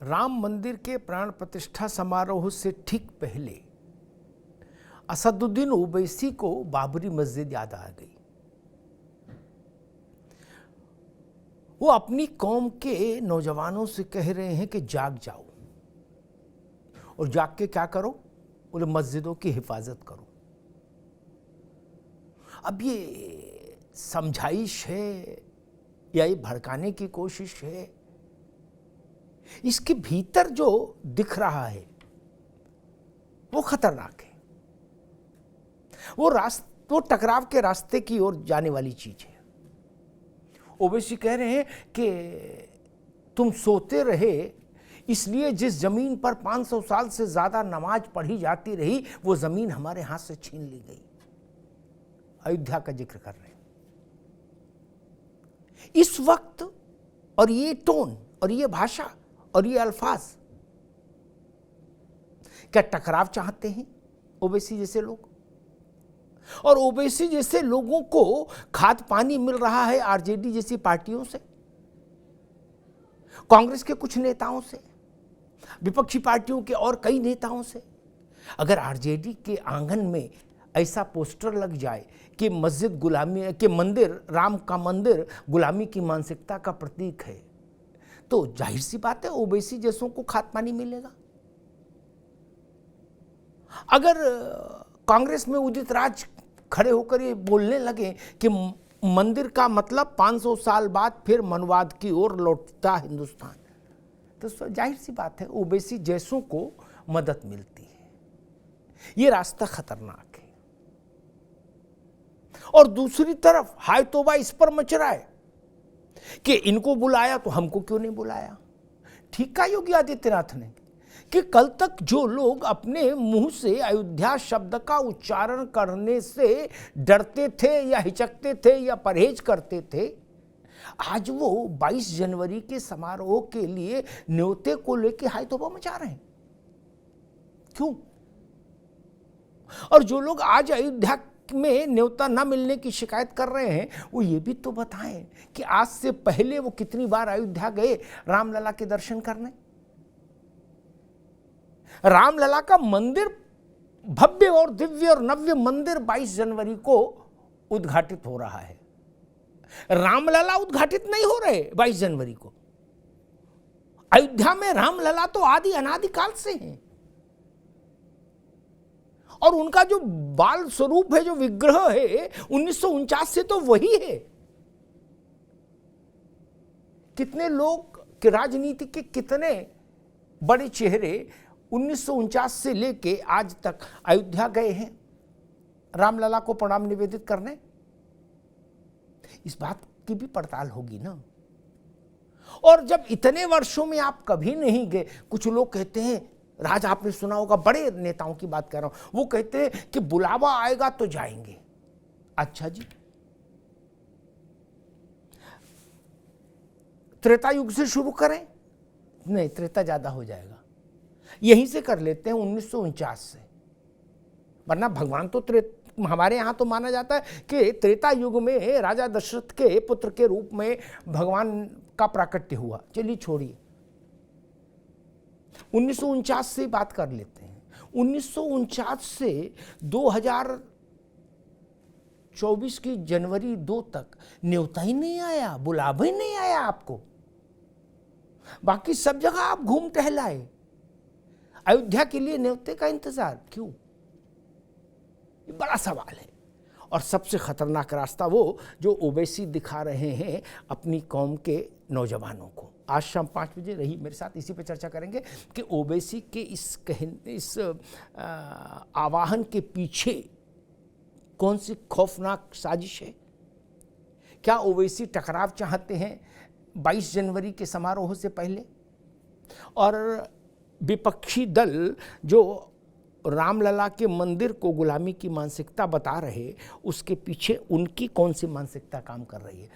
राम मंदिर के प्राण प्रतिष्ठा समारोह से ठीक पहले असदुद्दीन ओवैसी को बाबरी मस्जिद याद आ गई। वो अपनी कौम के नौजवानों से कह रहे हैं कि जाग जाओ, और जाग के क्या करो? बोले मस्जिदों की हिफाजत करो। अब ये समझाइश है या ये भड़काने की कोशिश है? इसके भीतर जो दिख रहा है वो खतरनाक है। वो टकराव के रास्ते की ओर जाने वाली चीज है। ओवैसी कह रहे हैं कि तुम सोते रहे, इसलिए जिस जमीन पर 500 साल से ज्यादा नमाज पढ़ी जाती रही वो जमीन हमारे हाथ से छीन ली गई। अयोध्या का जिक्र कर रहे हैं। इस वक्त और ये टोन और ये भाषा और ये अल्फाज, क्या टकराव चाहते हैं ओवैसी जैसे लोग? और ओवैसी जैसे लोगों को खाद पानी मिल रहा है आरजेडी जैसी पार्टियों से, कांग्रेस के कुछ नेताओं से, विपक्षी पार्टियों के और कई नेताओं से। अगर आरजेडी के आंगन में ऐसा पोस्टर लग जाए कि मस्जिद गुलामी के मंदिर, राम का मंदिर गुलामी की मानसिकता का प्रतीक है, तो जाहिर सी बात है ओवैसी जैसों को खाद पानी मिलेगा। अगर कांग्रेस में उदित राज खड़े होकर ये बोलने लगे कि मंदिर का मतलब 500 साल बाद फिर मनवाद की ओर लौटता हिंदुस्तान, तो जाहिर सी बात है ओवैसी जैसों को मदद मिलती है। ये रास्ता खतरनाक है। और दूसरी तरफ हाय तौबा इस पर मच रहा है कि इनको बुलाया तो हमको क्यों नहीं बुलाया। ठीक कहा योगी आदित्यनाथ ने कि कल तक जो लोग अपने मुंह से अयोध्या शब्द का उच्चारण करने से डरते थे या हिचकते थे या परहेज करते थे, आज वो 22 जनवरी के समारोह के लिए न्योते को लेके हाय तौबा मचा रहे हैं। क्यों? और जो लोग आज अयोध्या में न्योता न मिलने की शिकायत कर रहे हैं, वो ये भी तो बताएं कि आज से पहले वो कितनी बार अयोध्या गए रामलला के दर्शन करने। रामलला का मंदिर, भव्य और दिव्य और नव्य मंदिर 22 जनवरी को उद्घाटित हो रहा है। रामलला उद्घाटित नहीं हो रहे 22 जनवरी को। अयोध्या में रामलला तो आदि अनादिकाल से हैं, और उनका जो बाल स्वरूप है, जो विग्रह है 1949 से तो वही है। कितने लोग के राजनीति के कितने बड़े चेहरे 1949 से लेके आज तक अयोध्या गए हैं रामलला को प्रणाम निवेदित करने। इस बात की भी पड़ताल होगी ना। और जब इतने वर्षों में आप कभी नहीं गए, कुछ लोग कहते हैं, राज आपने सुना होगा, बड़े नेताओं की बात कर रहा हूं, वो कहते हैं कि बुलावा आएगा तो जाएंगे। अच्छा जी, त्रेता युग से शुरू करें? नहीं, त्रेता ज्यादा हो जाएगा, यहीं से कर लेते हैं 1949 से। वरना भगवान तो हमारे यहां तो माना जाता है कि त्रेता युग में राजा दशरथ के पुत्र के रूप में भगवान का प्राकट्य हुआ। चलिए छोड़िए, 1949 से बात कर लेते हैं। 1949 से 2024 की जनवरी 2 तक न्योता ही नहीं आया, बुलावा ही नहीं आया आपको। बाकी सब जगह आप घूम टहलाए, अयोध्या के लिए न्योते का इंतजार क्यों? ये बड़ा सवाल है। और सबसे खतरनाक रास्ता वो जो ओवैसी दिखा रहे हैं अपनी कौम के नौजवानों को। आज शाम 5 बजे रही मेरे साथ, इसी पे चर्चा करेंगे कि ओवैसी के इस आवाहन के पीछे कौन सी खौफनाक साजिश है। क्या ओवैसी टकराव चाहते हैं 22 जनवरी के समारोह से पहले? और विपक्षी दल जो रामलला के मंदिर को गुलामी की मानसिकता बता रहे, उसके पीछे उनकी कौन सी मानसिकता काम कर रही है?